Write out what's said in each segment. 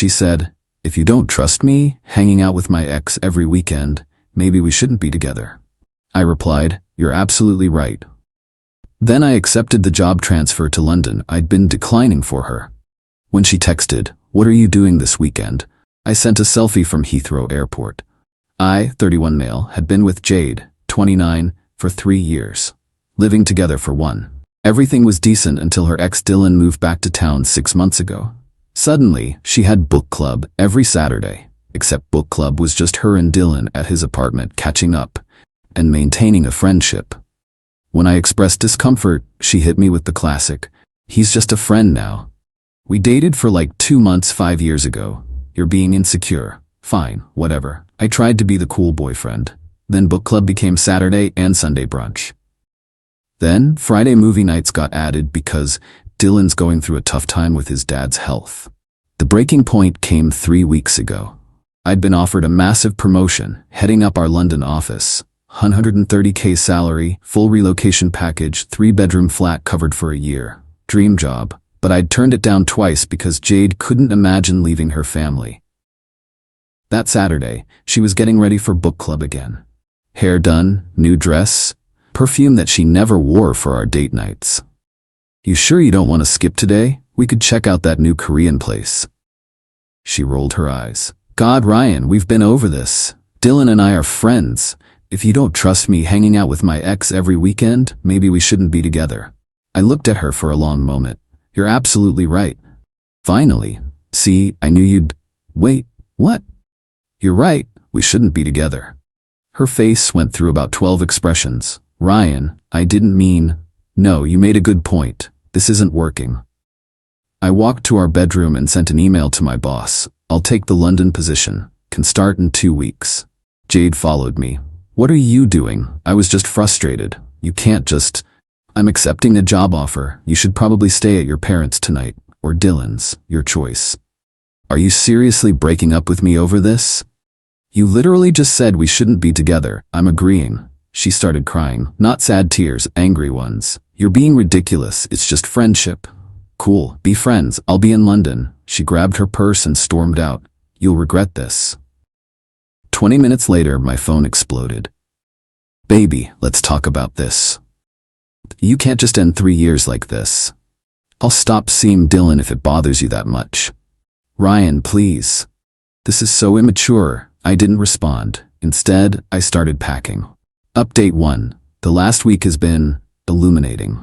She said, "If you don't trust me, hanging out with my ex every weekend, maybe we shouldn't be together." I replied, "You're absolutely right." Then I accepted the job transfer to London I'd been declining for her. When she texted, "What are you doing this weekend?" I sent a selfie from Heathrow Airport. I, 31 male, had been with Jade, 29, for 3 years, living together for 1. Everything was decent until her ex Dylan moved back to town 6 months ago. Suddenly, she had book club every Saturday, except book club was just her and Dylan at his apartment catching up and maintaining a friendship. When I expressed discomfort, she hit me with the classic, "He's just a friend now. We dated for like 2 months 5 years ago. You're being insecure. Fine, whatever." I tried to be the cool boyfriend. Then book club became Saturday and Sunday brunch. Then Friday movie nights got added because Dylan's going through a tough time with his dad's health. The breaking point came 3 weeks ago. I'd been offered a massive promotion, heading up our London office. 130K salary, full relocation package, 3-bedroom flat covered for a year. Dream job. But I'd turned it down twice because Jade couldn't imagine leaving her family. That Saturday, she was getting ready for book club again. Hair done, new dress, perfume that she never wore for our date nights. "You sure you don't want to skip today? We could check out that new Korean place." She rolled her eyes. "God, Ryan, we've been over this. Dylan and I are friends. If you don't trust me hanging out with my ex every weekend, maybe we shouldn't be together." I looked at her for a long moment. "You're absolutely right." "Finally. See, I knew you'd—" "Wait, what?" "You're right, we shouldn't be together." Her face went through about 12 expressions. "Ryan, I didn't mean—" "No, you made a good point. This isn't working." I walked to our bedroom and sent an email to my boss. "I'll take the London position. Can start in 2 weeks. Jade followed me. "What are you doing?" I was just frustrated. "You can't just—" "I'm accepting a job offer. You should probably stay at your parents' tonight, or Dylan's, your choice." "Are you seriously breaking up with me over this?" "You literally just said we shouldn't be together." "I'm agreeing." She started crying, not sad tears, angry ones. "You're being ridiculous. It's just friendship." "Cool, be friends. I'll be in London." She grabbed her purse and stormed out. "You'll regret this." 20 minutes later, my phone exploded. "Baby, let's talk about this. You can't just end 3 years like this. I'll stop seeing Dylan if it bothers you that much." "Ryan, please." "This is so immature." I didn't respond. Instead, I started packing. Update 1. The last week has been illuminating.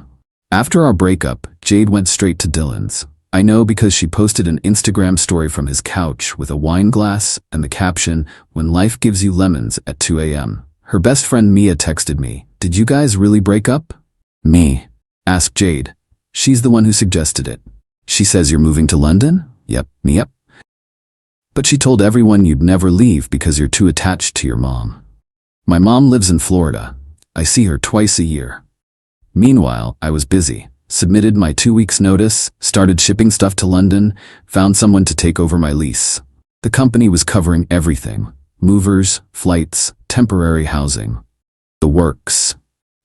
After our breakup, Jade went straight to Dylan's. I know because she posted an Instagram story from his couch with a wine glass and the caption, "When life gives you lemons," at 2 a.m. Her best friend Mia texted me, "Did you guys really break up?" "Me?" asked Jade. "She's the one who suggested it." "She says you're moving to London?" "Yep, yep. But she told everyone you'd never leave because you're too attached to your mom." "My mom lives in Florida. I see her twice a year." Meanwhile, I was busy. Submitted my 2 weeks notice, started shipping stuff to London, found someone to take over my lease. The company was covering everything. Movers, flights, temporary housing. The works.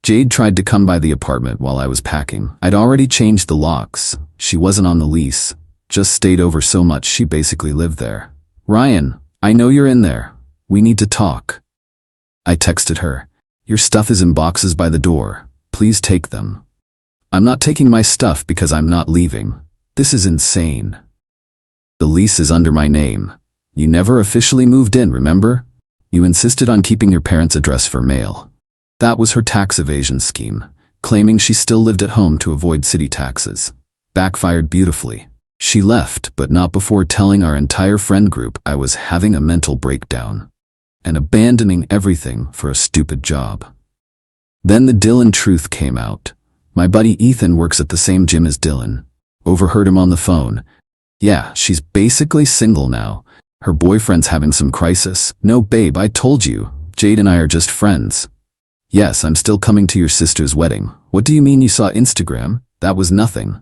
Jade tried to come by the apartment while I was packing. I'd already changed the locks. She wasn't on the lease. Just stayed over so much she basically lived there. "Ryan, I know you're in there. We need to talk." I texted her. "Your stuff is in boxes by the door. Please take them." "I'm not taking my stuff because I'm not leaving. This is insane. The lease is under my name. You never officially moved in, remember? You insisted on keeping your parents' address for mail." That was her tax evasion scheme, claiming she still lived at home to avoid city taxes. Backfired beautifully. She left, but not before telling our entire friend group I was having a mental breakdown and abandoning everything for a stupid job. Then the Dylan truth came out. My buddy Ethan works at the same gym as Dylan. Overheard him on the phone. "Yeah, she's basically single now. Her boyfriend's having some crisis." "No, babe, I told you. Jade and I are just friends." "Yes, I'm still coming to your sister's wedding." "What do you mean you saw Instagram? That was nothing."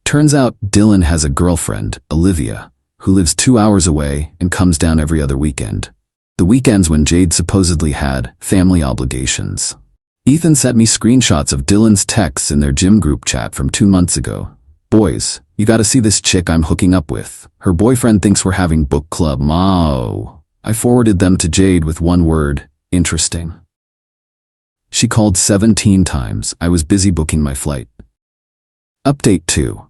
Turns out Dylan has a girlfriend, Olivia, who lives 2 hours away and comes down every other weekend. The weekends when Jade supposedly had family obligations. Ethan sent me screenshots of Dylan's texts in their gym group chat from 2 months ago. "Boys, You gotta see this chick I'm hooking up with. Her boyfriend thinks we're having book club. Mao. I forwarded them to Jade with one word, interesting. She called 17 times. I was busy booking my flight. Update 2.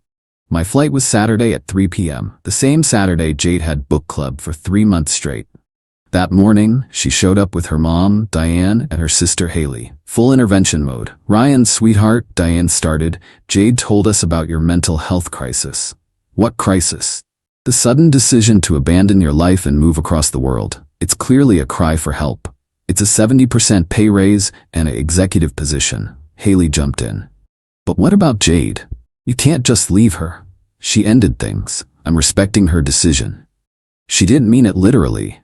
My flight was Saturday at 3 p.m. The same Saturday Jade had book club for 3 months straight. That morning, she showed up with her mom, Diane, and her sister Haley. Full intervention mode. Ryan, sweetheart, Diane started. Jade told us about your mental health crisis. What crisis? The sudden decision to abandon your life and move across the world. It's clearly a cry for help. It's a 70% pay raise and an executive position. Haley jumped in. But what about Jade? You can't just leave her. She ended things. I'm respecting her decision. She didn't mean it literally.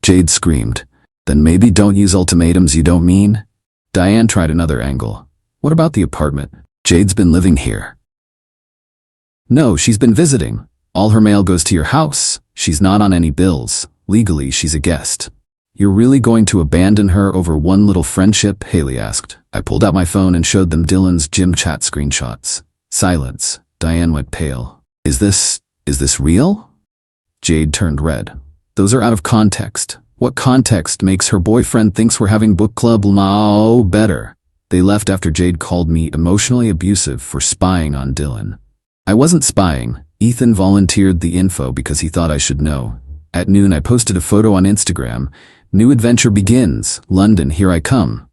Jade screamed. Then maybe don't use ultimatums you don't mean? Diane tried another angle. What about the apartment? Jade's been living here. No, she's been visiting. All her mail goes to your house. She's not on any bills. Legally, she's a guest. You're really going to abandon her over one little friendship? Haley asked. I pulled out my phone and showed them Dylan's gym chat screenshots. Silence. Diane went pale. Is this real? Jade turned red. Those are out of context. What context makes her boyfriend thinks we're having book club? Oh, better. They left after Jade called me emotionally abusive for spying on Dylan. I wasn't spying. Ethan volunteered the info because he thought I should know. At noon I posted a photo on Instagram. New adventure begins. London, here I come.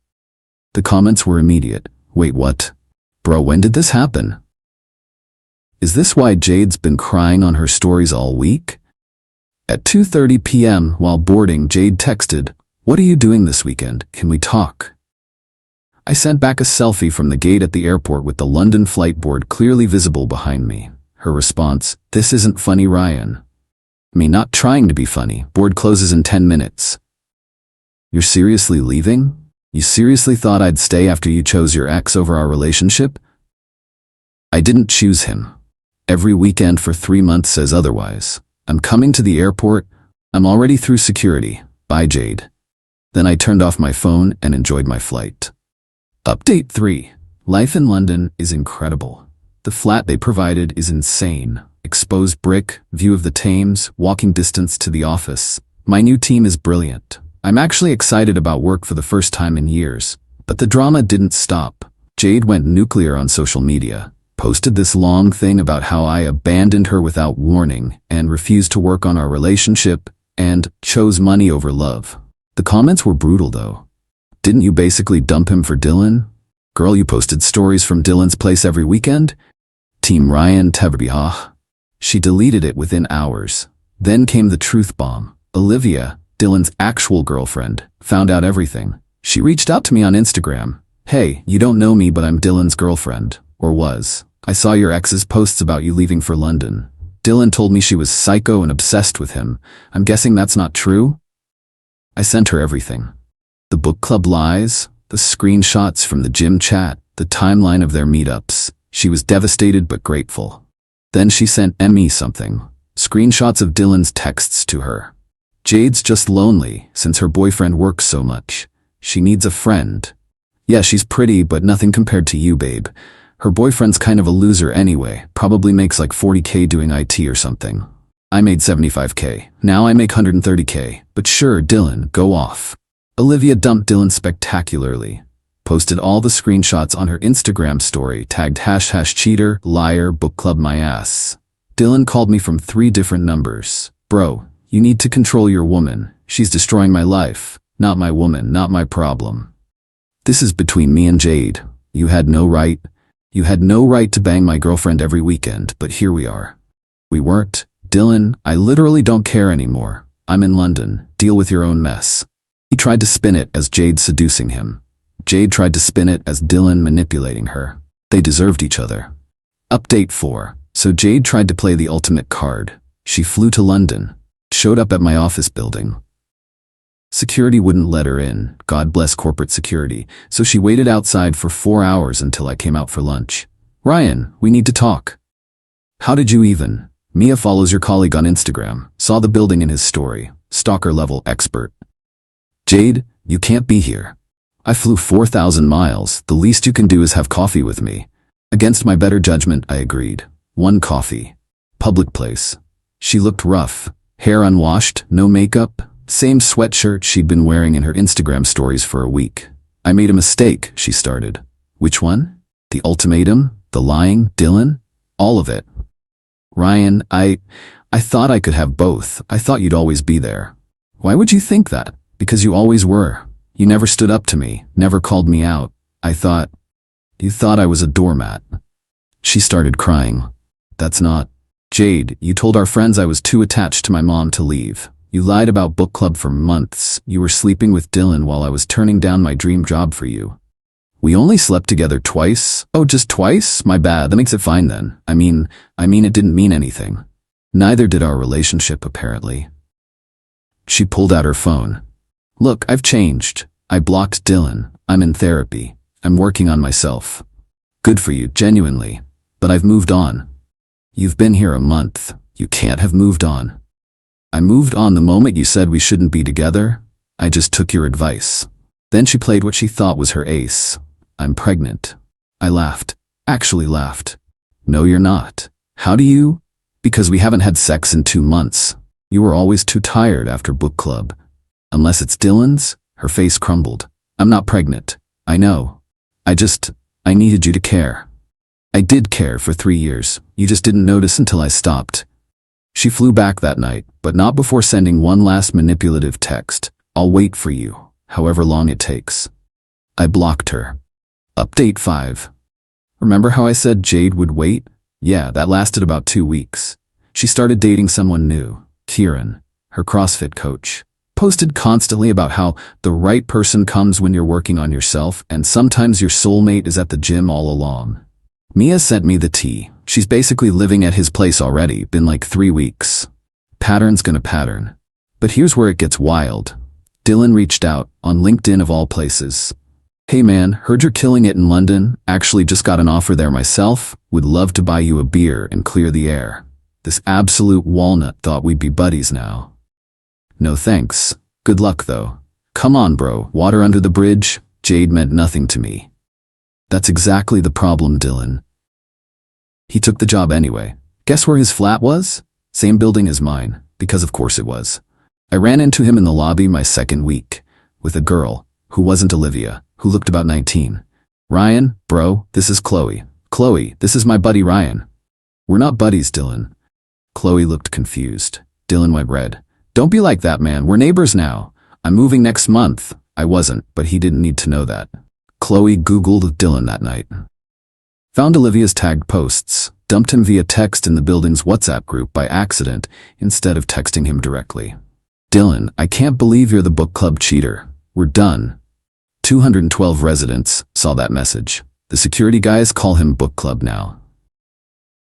The comments were immediate. Wait, what? Bro, when did this happen? Is this why Jade's been crying on her stories all week? At 2:30 p.m. while boarding, Jade texted, "What are you doing this weekend? Can we talk?" I sent back a selfie from the gate at the airport with the London flight board clearly visible behind me. Her response, "This isn't funny, Ryan." Me not trying to be funny. Board closes in 10 minutes. You're seriously leaving? You seriously thought I'd stay after you chose your ex over our relationship? I didn't choose him. Every weekend for 3 months says otherwise. I'm coming to the airport. I'm already through security. Bye, Jade. Then I turned off my phone and enjoyed my flight. Update 3. Life in London is incredible. The flat they provided is insane. Exposed brick, view of the Thames, walking distance to the office. My new team is brilliant. I'm actually excited about work for the first time in years. But the drama didn't stop. Jade went nuclear on social media. Posted this long thing about how I abandoned her without warning and refused to work on our relationship and chose money over love. The comments were brutal though. Didn't you basically dump him for Dylan? Girl, you posted stories from Dylan's place every weekend? Team Ryan Tevrbihah. She deleted it within hours. Then came the truth bomb. Olivia, Dylan's actual girlfriend, found out everything. She reached out to me on Instagram. Hey, you don't know me, but I'm Dylan's girlfriend. Or was. I saw your ex's posts about you leaving for London. Dylan told me she was psycho and obsessed with him. I'm guessing that's not true? I sent her everything. The book club lies, the screenshots from the gym chat, the timeline of their meetups. She was devastated but grateful. Then she sent Emmy something. Screenshots of Dylan's texts to her. Jade's just lonely since her boyfriend works so much. She needs a friend. Yeah, she's pretty, but nothing compared to you, babe. Her boyfriend's kind of a loser anyway, probably makes like 40K doing IT or something. I made 75K, now I make 130K, but sure, Dylan, go off. Olivia dumped Dylan spectacularly. Posted all the screenshots on her Instagram story, tagged # cheater, liar, book club my ass. Dylan called me from 3 different numbers. Bro, you need to control your woman. She's destroying my life. Not my woman, not my problem. This is between me and Jade. You had no right. You had no right to bang my girlfriend every weekend, but here we are. We weren't. Dylan, I literally don't care anymore. I'm in London. Deal with your own mess. He tried to spin it as Jade seducing him. Jade tried to spin it as Dylan manipulating her. They deserved each other. Update 4. So Jade tried to play the ultimate card. She flew to London. Showed up at my office building. Security wouldn't let her in, God bless corporate security, so she waited outside for 4 hours until I came out for lunch. Ryan, we need to talk. How did you even? Mia follows your colleague on Instagram, saw the building in his story, stalker level expert. Jade, you can't be here. I flew 4,000 miles, the least you can do is have coffee with me. Against my better judgment, I agreed. 1 coffee. Public place. She looked rough. Hair unwashed, no makeup, same sweatshirt she'd been wearing in her Instagram stories for a week. I made a mistake, she started. Which one? The ultimatum? The lying? Dylan? All of it. Ryan, I thought I could have both. I thought you'd always be there. Why would you think that? Because you always were. You never stood up to me, never called me out. You thought I was a doormat. She started crying. That's not. Jade, you told our friends I was too attached to my mom to leave. You lied about book club for months. You were sleeping with Dylan while I was turning down my dream job for you. We only slept together twice. Oh, just twice? My bad. That makes it fine then. I mean, it didn't mean anything. Neither did our relationship, apparently. She pulled out her phone. Look, I've changed. I blocked Dylan. I'm in therapy. I'm working on myself. Good for you, genuinely. But I've moved on. You've been here a month. You can't have moved on. I moved on the moment you said we shouldn't be together. I just took your advice. Then she played what she thought was her ace. I'm pregnant. I laughed. Actually laughed. No, you're not. How do you? Because we haven't had sex in 2 months. You were always too tired after book club. Unless it's Dylan's? Her face crumbled. I'm not pregnant. I know. I needed you to care. I did care for 3 years. You just didn't notice until I stopped. She flew back that night, but not before sending one last manipulative text. I'll wait for you, however long it takes. I blocked her. Update 5. Remember how I said Jade would wait? Yeah, that lasted about 2 weeks. She started dating someone new, Kieran, her CrossFit coach. Posted constantly about how the right person comes when you're working on yourself, and sometimes your soulmate is at the gym all along. Mia sent me the tea. She's basically living at his place already, been like 3 weeks. Pattern's gonna pattern. But here's where it gets wild. Dylan reached out, on LinkedIn of all places. Hey man, heard you're killing it in London, actually just got an offer there myself, would love to buy you a beer and clear the air. This absolute walnut thought we'd be buddies now. No thanks. Good luck though. Come on bro, water under the bridge? Jade meant nothing to me. That's exactly the problem, Dylan. He took the job anyway. Guess where his flat was? Same building as mine, because of course it was. I ran into him in the lobby my second week, with a girl, who wasn't Olivia, who looked about 19. Ryan, bro, this is Qley. Qley, this is my buddy Ryan. We're not buddies, Dylan. Qley looked confused. Dylan went red. Don't be like that, man. We're neighbors now. I'm moving next month. I wasn't, but he didn't need to know that. Qley Googled Dylan that night. Found Olivia's tagged posts, dumped him via text in the building's WhatsApp group by accident instead of texting him directly. Dylan, I can't believe you're the book club cheater. We're done. 212 residents saw that message. The security guys call him book club now.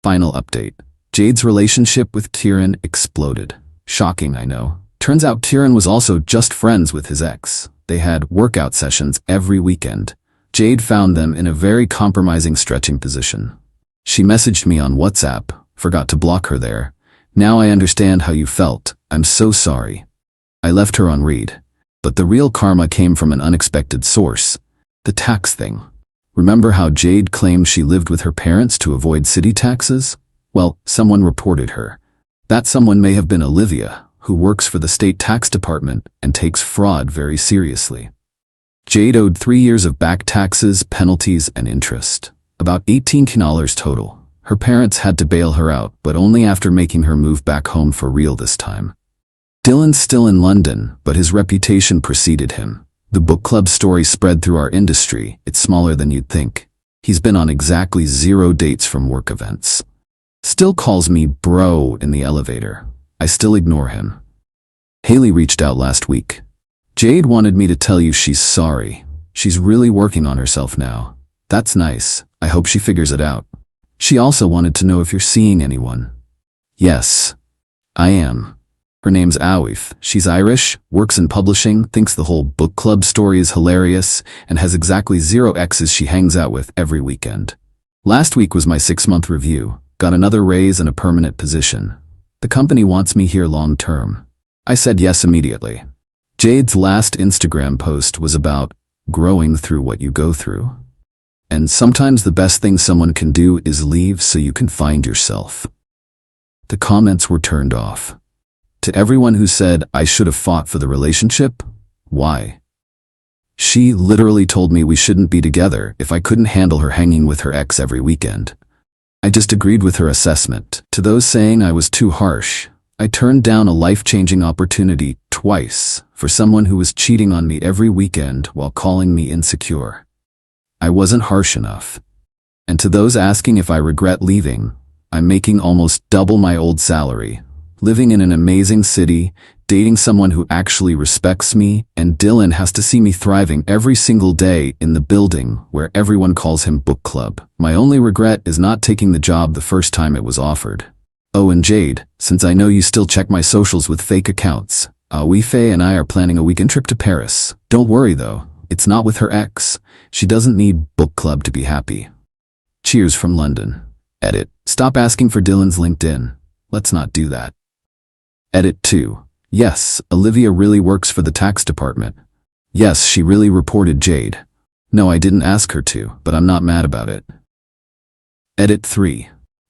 Final update. Jade's relationship with Kieran exploded. Shocking, I know. Turns out Kieran was also just friends with his ex. They had workout sessions every weekend. Jade found them in a very compromising stretching position. She messaged me on WhatsApp, forgot to block her there. Now I understand how you felt. I'm so sorry. I left her on read. But the real karma came from an unexpected source. The tax thing. Remember how Jade claimed she lived with her parents to avoid city taxes? Well, someone reported her. That someone may have been Olivia, who works for the state tax department and takes fraud very seriously. Jade owed 3 years of back taxes, penalties, and interest. About $18 total. Her parents had to bail her out, but only after making her move back home for real this time. Dylan's still in London, but his reputation preceded him. The book club story spread through our industry. It's smaller than you'd think. He's been on exactly 0 dates from work events. Still calls me bro in the elevator. I still ignore him. Haley reached out last week. Jade wanted me to tell you she's sorry. She's really working on herself now. That's nice. I hope she figures it out. She also wanted to know if you're seeing anyone. Yes, I am. Her name's Awif. She's Irish, works in publishing, thinks the whole book club story is hilarious, and has exactly 0 exes she hangs out with every weekend. Last week was my 6-month review. Got another raise and a permanent position. The company wants me here long term. I said yes immediately. Jade's last Instagram post was about growing through what you go through. And sometimes the best thing someone can do is leave so you can find yourself. The comments were turned off. To everyone who said I should have fought for the relationship, why? She literally told me we shouldn't be together if I couldn't handle her hanging with her ex every weekend. I just agreed with her assessment. To those saying I was too harsh, I turned down a life-changing opportunity twice for someone who was cheating on me every weekend while calling me insecure. I wasn't harsh enough. And to those asking if I regret leaving, I'm making almost double my old salary, living in an amazing city, dating someone who actually respects me, and Dylan has to see me thriving every single day in the building where everyone calls him book club. My only regret is not taking the job the first time it was offered. Oh, and Jade, since I know you still check my socials with fake accounts, Faye and I are planning a weekend trip to Paris. Don't worry though, it's not with her ex. She doesn't need book club to be happy. Cheers from London. Edit. Stop asking for Dylan's LinkedIn. Let's not do that. Edit 2. Yes, Olivia really works for the tax department. Yes, she really reported Jade. No, I didn't ask her to, but I'm not mad about it. Edit 3.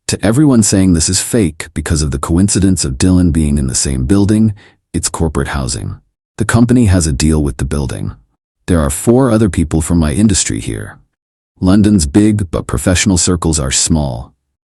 To everyone saying this is fake because of the coincidence of Dylan being in the same building, it's corporate housing. The company has a deal with the building. There are 4 other people from my industry here. London's big, but professional circles are small.